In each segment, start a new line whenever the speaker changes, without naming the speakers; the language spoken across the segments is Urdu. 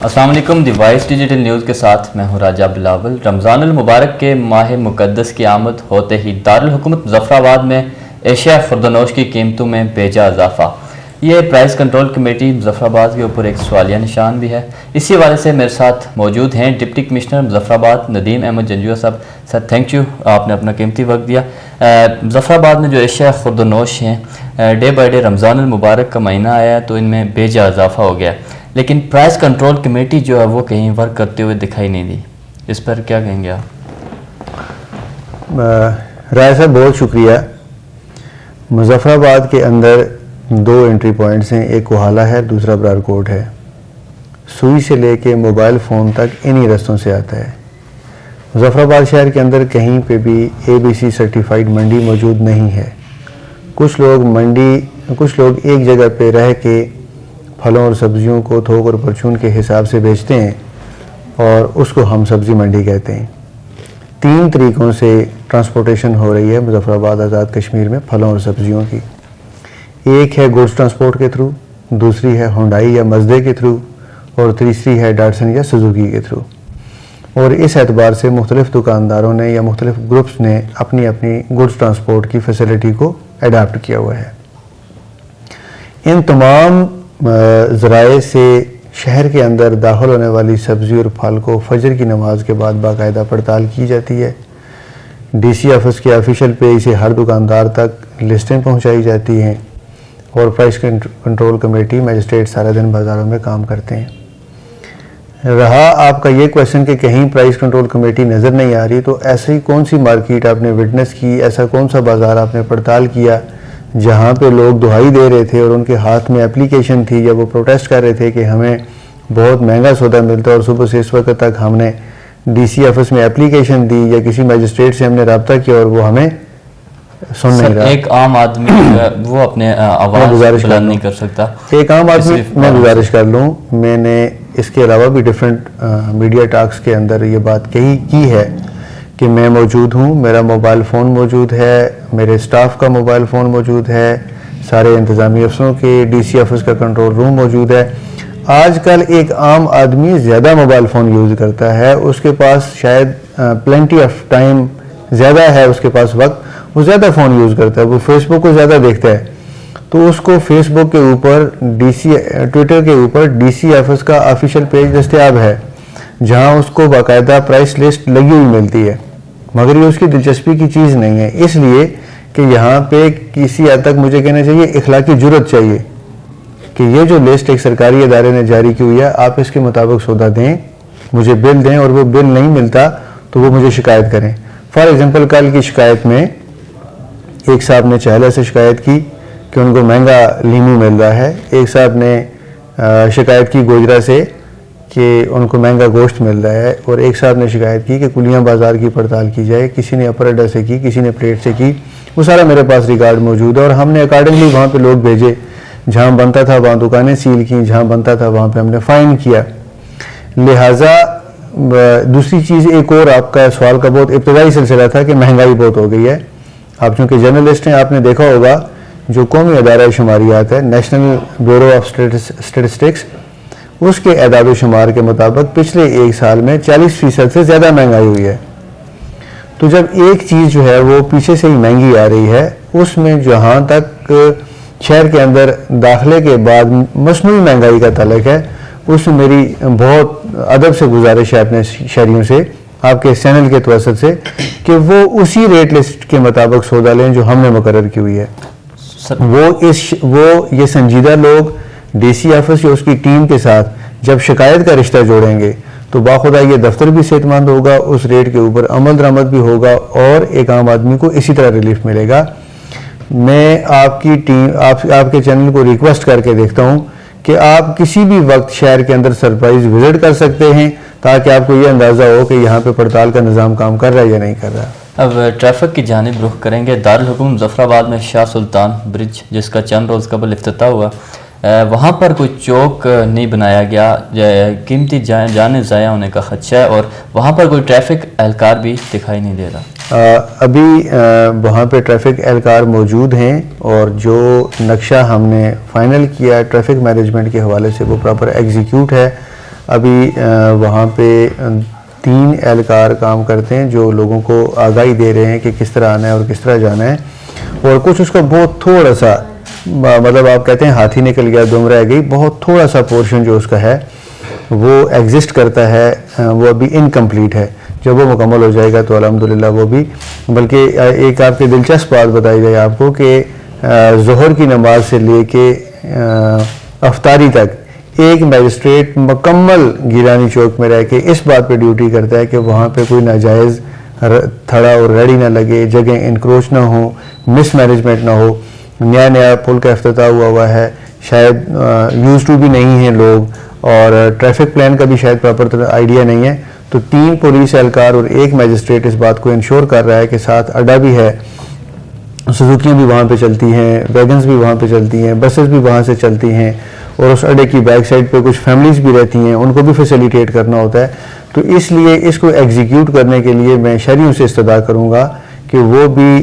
السلام علیکم، دی وائس ڈیجیٹل نیوز کے ساتھ میں ہوں راجہ بلاول۔ رمضان المبارک کے ماہ مقدس کی آمد ہوتے ہی دارالحکومت مظفر آباد میں اشیاء خوردنوش کی قیمتوں میں بے جا اضافہ۔ یہ پرائس کنٹرول کمیٹی مظفر آباد کے اوپر ایک سوالیہ نشان بھی ہے۔ اسی حوالے سے میرے ساتھ موجود ہیں ڈپٹی کمشنر مظفر آباد ندیم احمد جنجوعہ صاحب۔ سر تھینک یو، آپ نے اپنا قیمتی وقت دیا۔ مظفر آباد میں جو اشیاء خوردنوش ہیں ڈے بائی ڈے رمضان المبارک کا مہینہ آیا ہے تو ان میں بے جا اضافہ ہو گیا، لیکن پرائس کنٹرول کمیٹی جو ہے وہ کہیں ورک کرتے ہوئے دکھائی نہیں دی۔ اس پر کیا کہیں گے آپ؟
رائے صاحب بہت شکریہ۔ مظفر آباد کے اندر 2 انٹری پوائنٹس ہیں، ایک کوہالہ ہے، دوسرا برارکوٹ ہے۔ سوئی سے لے کے موبائل فون تک انہی رستوں سے آتا ہے۔ مظفر آباد شہر کے اندر کہیں پہ بھی ABC سرٹیفائیڈ منڈی موجود نہیں ہے۔ کچھ لوگ ایک جگہ پہ رہ کے پھلوں اور سبزیوں کو تھوک اور پرچون کے حساب سے بیچتے ہیں اور اس کو ہم سبزی منڈی کہتے ہیں۔ 3 طریقوں سے ٹرانسپورٹیشن ہو رہی ہے مظفر آباد آزاد کشمیر میں پھلوں اور سبزیوں کی۔ ایک ہے گوڈز ٹرانسپورٹ کے تھرو، دوسری ہے ہونڈائی یا مزدے کے تھرو، اور تیسری ہے ڈاٹسن یا سزوکی کے تھرو۔ اور اس اعتبار سے مختلف دکانداروں نے یا مختلف گروپس نے اپنی گوڈز ٹرانسپورٹ کی فیسلٹی کو اڈاپٹ کیا ہوا ہے۔ ان تمام ذرائع سے شہر کے اندر داخل ہونے والی سبزی اور پھل کو فجر کی نماز کے بعد باقاعدہ پڑتال کی جاتی ہے۔ DC آفس کے آفیشیل پیج سے ہر دکاندار تک لسٹیں پہنچائی جاتی ہیں اور پرائس کنٹرول کمیٹی میجسٹریٹ سارا دن بازاروں میں کام کرتے ہیں۔ رہا آپ کا یہ کویشچن کہ کہیں پرائس کنٹرول کمیٹی نظر نہیں آ رہی، تو ایسی کون سی مارکیٹ آپ نے وٹنس کی، ایسا کون سا بازار آپ نے پڑتال کیا جہاں پہ لوگ دہائی دے رہے تھے اور ان کے ہاتھ میں اپلیکیشن تھی یا وہ پروٹیسٹ کر رہے تھے کہ ہمیں بہت مہنگا سودا ملتا ہے، اور صبح سے اس وقت تک ہم نے DC آفس میں اپلیکیشن دی یا کسی میجسٹریٹ سے ہم نے رابطہ کیا اور وہ ہمیں سن نہیں رہا۔
ایک عام آدمی وہ اپنے آواز بلند نہیں کر سکتا۔
ایک عام آدمی میں گزارش کر لوں، میں نے اس کے علاوہ بھی ڈیفرنٹ میڈیا ٹاکس کے اندر یہ بات کی ہے کہ میں موجود ہوں، میرا موبائل فون موجود ہے، میرے سٹاف کا موبائل فون موجود ہے، سارے انتظامی افسروں کے DC آفس کا کنٹرول روم موجود ہے۔ آج کل ایک عام آدمی زیادہ موبائل فون یوز کرتا ہے، اس کے پاس شاید پلینٹی آف ٹائم زیادہ ہے، اس کے پاس وقت، وہ زیادہ فون یوز کرتا ہے، وہ فیس بک کو زیادہ دیکھتا ہے، تو اس کو فیس بک کے اوپر ٹویٹر کے اوپر DC آفس کا آفیشیل پیج دستیاب ہے جہاں اس کو باقاعدہ پرائس لسٹ لگی ہوئی ملتی ہے، مگر یہ اس کی دلچسپی کی چیز نہیں ہے، اس لیے کہ یہاں پہ کسی حد تک مجھے کہنا چاہیے اخلاقی جرات چاہیے کہ یہ جو لسٹ ایک سرکاری ادارے نے جاری کی ہوئی ہے، آپ اس کے مطابق سودا دیں، مجھے بل دیں، اور وہ بل نہیں ملتا تو وہ مجھے شکایت کریں۔ فار ایگزامپل کل کی شکایت میں ایک صاحب نے چہلہ سے شکایت کی کہ ان کو مہنگا لیمو مل رہا ہے، ایک صاحب نے شکایت کی گوجرا سے کہ ان کو مہنگا گوشت مل رہا ہے، اور ایک صاحب نے شکایت کی کہ کلیاں بازار کی پڑتال کی جائے، کسی نے اپر اڈا سے کی، کسی نے پلیٹ سے کی، وہ سارا میرے پاس ریکارڈ موجود ہے، اور ہم نے اکارڈنگلی وہاں پہ لوگ بھیجے، جہاں بنتا تھا وہاں دکانیں سیل کی، جہاں بنتا تھا وہاں پہ ہم نے فائن کیا۔ لہٰذا دوسری چیز، ایک اور آپ کا سوال کا بہت ابتدائی سلسلہ تھا کہ مہنگائی بہت ہو گئی ہے۔ آپ چونکہ جرنلسٹ ہیں، آپ نے دیکھا ہوگا جو قومی ادارہ شماریات ہے، نیشنل بیورو آف اسٹیٹسٹکس، اس کے اعداد و شمار کے مطابق پچھلے 1 سال میں 40% سے زیادہ مہنگائی ہوئی ہے۔ تو جب ایک چیز جو ہے وہ پیچھے سے ہی مہنگی آ رہی ہے، اس میں جہاں تک شہر کے اندر داخلے کے بعد مصنوعی مہنگائی کا تعلق ہے، اس میں میری بہت ادب سے گزارش ہے اپنے شہریوں سے، آپ کے چینل کے توسط سے، کہ وہ اسی ریٹ لسٹ کے مطابق سودا لیں جو ہم نے مقرر کی ہوئی ہے۔ وہ یہ سنجیدہ لوگ DC آفس یا اس کی ٹیم کے ساتھ جب شکایت کا رشتہ جوڑیں گے تو باخدا یہ دفتر بھی صحت مند ہوگا، اس ریٹ کے اوپر عمل درآمد بھی ہوگا، اور ایک عام آدمی کو اسی طرح ریلیف ملے گا۔ میں آپ کی ٹیم آپ کے چینل کو ریکویسٹ کر کے دیکھتا ہوں کہ آپ کسی بھی وقت شہر کے اندر سرپرائز وزٹ کر سکتے ہیں تاکہ آپ کو یہ اندازہ ہو کہ یہاں پہ پڑتال کا نظام کام کر رہا ہے یا نہیں کر رہا۔
اب ٹریفک کی جانب رخ کریں گے۔ دارالحکومت مظفر آباد میں شاہ سلطان برج، جس کا چند روز قبل افتتاح ہوا، وہاں پر کوئی چوک نہیں بنایا گیا، قیمتی جانیں ضائع ہونے کا خدشہ ہے، اور وہاں پر کوئی ٹریفک اہلکار بھی دکھائی نہیں دے رہا۔
ابھی وہاں پہ ٹریفک اہلکار موجود ہیں، اور جو نقشہ ہم نے فائنل کیا ٹریفک مینجمنٹ کے حوالے سے وہ پراپر ایگزیکیوٹ ہے۔ ابھی وہاں پہ 3 اہلکار کام کرتے ہیں جو لوگوں کو آگاہی دے رہے ہیں کہ کس طرح آنا ہے اور کس طرح جانا ہے، اور کچھ اس کا بہت تھوڑا سا مطلب آپ کہتے ہیں ہاتھی نکل گیا دم رہ گئی، بہت تھوڑا سا پورشن جو اس کا ہے وہ ایگزسٹ کرتا ہے، وہ ابھی انکمپلیٹ ہے. جب وہ مکمل ہو جائے گا تو الحمدللہ وہ بھی، بلکہ ایک آپ کی دلچسپ بات بتائی جائے آپ کو کہ ظہر کی نماز سے لے کے افطاری تک ایک میجسٹریٹ مکمل گیلانی چوک میں رہ کے اس بات پہ ڈیوٹی کرتا ہے کہ وہاں پہ کوئی ناجائز تھڑا اور ریڑی نہ لگے، جگہ انکروچ نہ ہو، مس مینجمنٹ نہ ہو. نیا پل کا افتتاح ہوا ہے، شاید یوز ٹو بھی نہیں ہیں لوگ، اور ٹریفک پلان کا بھی شاید پراپر آئیڈیا نہیں ہے. تو 3 پولیس اہلکار اور 1 میجسٹریٹ اس بات کو انشور کر رہا ہے کہ ساتھ اڈا بھی ہے، سزوکیاں بھی وہاں پہ چلتی ہیں، ویگنز بھی وہاں پہ چلتی ہیں، بسز بھی وہاں سے چلتی ہیں، اور اس اڈے کی بیک سائڈ پہ کچھ فیملیز بھی رہتی ہیں، ان کو بھی فیسیلیٹیٹ کرنا ہوتا ہے. تو اس لیے اس کو ایگزیکیوٹ کرنے کے لیے میں شہریوں سے استدعا کروں گا کہ وہ بھی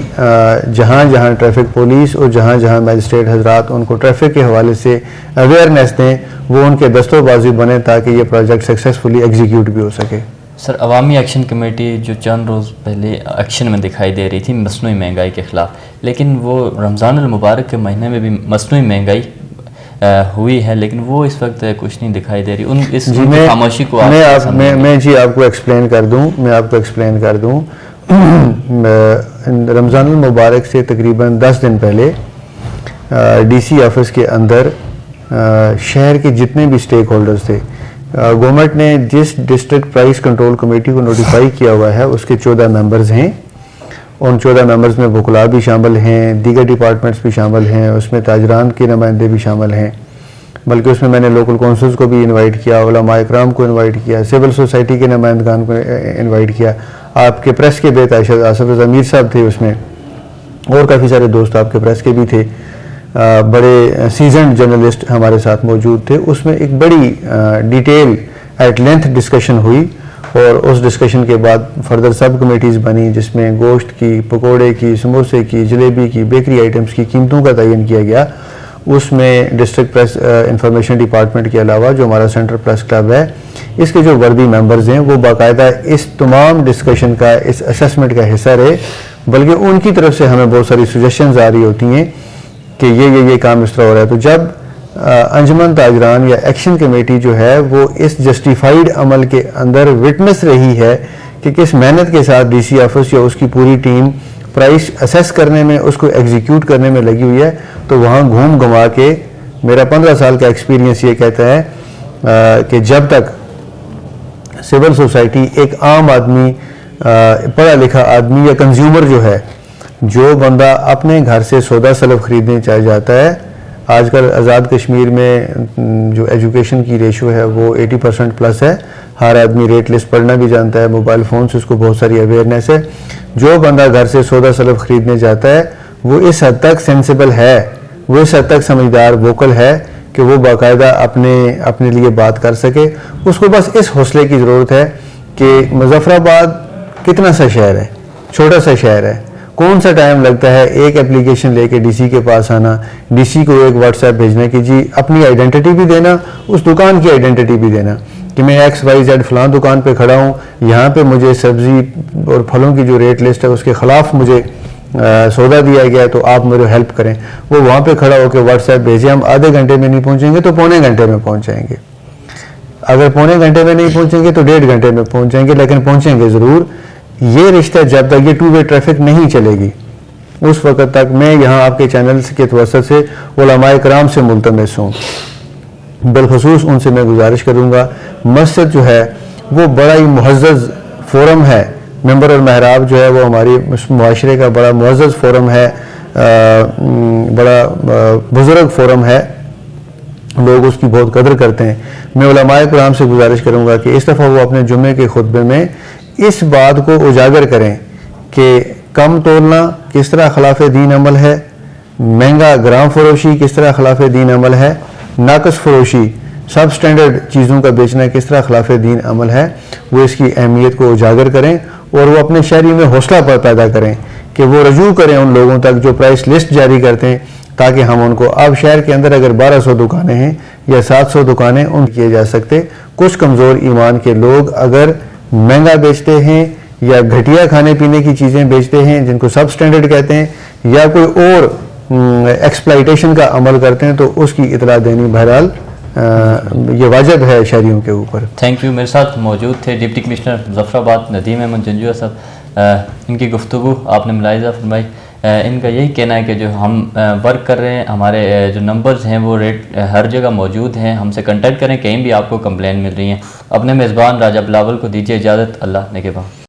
جہاں جہاں ٹریفک پولیس اور جہاں جہاں میجسٹریٹ حضرات ان کو ٹریفک کے حوالے سے اویئرنیس دیں، وہ ان کے دست و بازو بنے تاکہ یہ پروجیکٹ سکسیسفلی ایگزیکیوٹ بھی ہو سکے.
سر، عوامی ایکشن کمیٹی جو چند روز پہلے ایکشن میں دکھائی دے رہی تھی مصنوعی مہنگائی کے خلاف، لیکن وہ رمضان المبارک کے مہینے میں بھی مصنوعی مہنگائی ہوئی ہے، لیکن وہ اس وقت کچھ نہیں دکھائی دے رہی. اس خاموشی کو
میں آپ کو ایکسپلین کر دوں. رمضان المبارک سے تقریباً 10 دن پہلے ڈی سی آفس کے اندر شہر کے جتنے بھی سٹیک ہولڈرز تھے، گورنمنٹ نے جس ڈسٹرکٹ پرائس کنٹرول کمیٹی کو نوٹیفائی کیا ہوا ہے اس کے 14 ممبرز ہیں. ان 14 ممبرز میں وکلاء بھی شامل ہیں، دیگر ڈپارٹمنٹس بھی شامل ہیں، اس میں تاجران کے نمائندے بھی شامل ہیں، بلکہ اس میں میں نے لوکل کونسلز کو بھی انوائٹ کیا، علماء اکرام کو انوائٹ کیا، سول سوسائٹی کے نمائندگان کو انوائٹ کیا، آپ کے پریس کے بیت آصف امیر صاحب تھے اس میں، اور کافی سارے دوست آپ کے پریس کے بھی تھے، بڑے سیزنڈ جرنلسٹ ہمارے ساتھ موجود تھے. اس میں ایک بڑی ڈیٹیل ایٹ لینتھ ڈسکشن ہوئی، اور اس ڈسکشن کے بعد فردر سب کمیٹیز بنی جس میں گوشت کی، پکوڑے کی، سموسے کی، جلیبی کی، بیکری آئٹمز کی قیمتوں کا تعین کیا گیا. اس میں ڈسٹرکٹ پریس انفارمیشن ڈپارٹمنٹ کے علاوہ جو ہمارا سینٹرل پریس کلب ہے، اس کے جو وردی ممبرز ہیں وہ باقاعدہ اس تمام ڈسکشن کا، اس اسیسمنٹ کا حصہ رہے، بلکہ ان کی طرف سے ہمیں بہت ساری سجیشنز آ رہی ہوتی ہیں کہ یہ کام اس طرح ہو رہا ہے. تو جب انجمن تاجران یا ایکشن کمیٹی جو ہے وہ اس جسٹیفائیڈ عمل کے اندر وٹنس رہی ہے کہ کس محنت کے ساتھ ڈی سی آفس یا اس کی پوری ٹیم پرائس اسیس کرنے میں، اس کو ایگزیکیوٹ کرنے میں لگی ہوئی ہے، تو وہاں گھوم گھما کے میرا 15 سال کا ایکسپیرینس یہ کہتا ہے کہ جب تک سول سوسائٹی ایک عام آدمی، پڑھا لکھا آدمی یا کنزیومر جو ہے، جو بندہ اپنے گھر سے سودا سلب خریدنے چاہ جاتا ہے، آج کل آزاد کشمیر میں جو ایجوکیشن کی ریشو ہے وہ 80% پلس ہے، ہر آدمی ریٹ لسٹ پڑھنا بھی جانتا ہے، موبائل فون سے اس کو بہت ساری اویئرنیس ہے. جو بندہ گھر سے سودا سلب خریدنے جاتا ہے وہ اس حد تک سینسیبل ہے، وہ اس حد تک سمجھدار ووکل ہے کہ وہ باقاعدہ اپنے لیے بات کر سکے. اس کو بس اس حوصلے کی ضرورت ہے کہ مظفر آباد کتنا سا شہر ہے، چھوٹا سا شہر ہے، کون سا ٹائم لگتا ہے ایک اپلیکیشن لے کے ڈی سی کے پاس آنا، ڈی سی کو ایک واٹس ایپ بھیجنا کہ جی اپنی آئیڈینٹی بھی دینا، اس دکان کی آئیڈینٹی بھی دینا کہ میں XYZ فلاں دکان پہ کھڑا ہوں، یہاں پہ مجھے سبزی اور پھلوں کی جو ریٹ لسٹ ہے اس کے خلاف مجھے سودا دیا گیا ہے، تو آپ میرے ہیلپ کریں. وہ وہاں پہ کھڑا ہو کے واٹس ایپ بھیجیں، ہم آدھے گھنٹے میں نہیں پہنچیں گے تو پونے گھنٹے میں پہنچ جائیں گے، اگر پونے گھنٹے میں نہیں پہنچیں گے تو 1.5 گھنٹے میں پہنچ جائیں گے، لیکن پہنچیں گے ضرور. یہ رشتہ جب تک یہ 2 وے ٹریفک نہیں چلے گی اس وقت تک میں یہاں آپ کے چینلز کے توسط سے علماء کرام سے ملتمس ہوں، بالخصوص ان سے میں گزارش کروں گا، مسجد جو ہے وہ بڑا ہی معزز فورم ہے، ممبر اور محراب جو ہے وہ ہماری معاشرے کا بڑا معزز فورم ہے، بڑا بزرگ فورم ہے، لوگ اس کی بہت قدر کرتے ہیں. میں علماء کرام سے گزارش کروں گا کہ اس دفعہ وہ اپنے جمعے کے خطبے میں اس بات کو اجاگر کریں کہ کم تولنا کس طرح خلاف دین عمل ہے، مہنگا گرام فروشی کس طرح خلاف دین عمل ہے، ناقص فروشی سب سٹینڈرڈ چیزوں کا بیچنا کس طرح خلاف دین عمل ہے. وہ اس کی اہمیت کو اجاگر کریں اور وہ اپنے شہری میں حوصلہ پیدا کریں کہ وہ رجوع کریں ان لوگوں تک جو پرائس لسٹ جاری کرتے ہیں تاکہ ہم ان کو، اب شہر کے اندر اگر 1200 دکانیں ہیں یا 700 دکانیں ان کیے جا سکتے. کچھ کمزور ایمان کے لوگ اگر مہنگا بیچتے ہیں یا گھٹیا کھانے پینے کی چیزیں بیچتے ہیں جن کو سب سٹینڈرڈ کہتے ہیں یا کوئی اور ایکسپلائٹیشن کا عمل کرتے ہیں تو اس کی اطلاع دینی بہرحال یہ واجب ہے شہریوں کے اوپر.
Thank you. میرے ساتھ موجود تھے ڈپٹی کمشنر مظفرآباد ندیم احمد جنجوعہ صاحب. ان کی گفتگو آپ نے ملاحظہ فرمائی. ان کا یہی کہنا ہے کہ جو ہم ورک کر رہے ہیں، ہمارے جو نمبرز ہیں وہ ریٹ ہر جگہ موجود ہیں، ہم سے کنٹیکٹ کریں کہیں بھی آپ کو کمپلین مل رہی ہیں. اپنے میزبان راجہ بلاول کو دیجیے اجازت. اللہ نگہبان.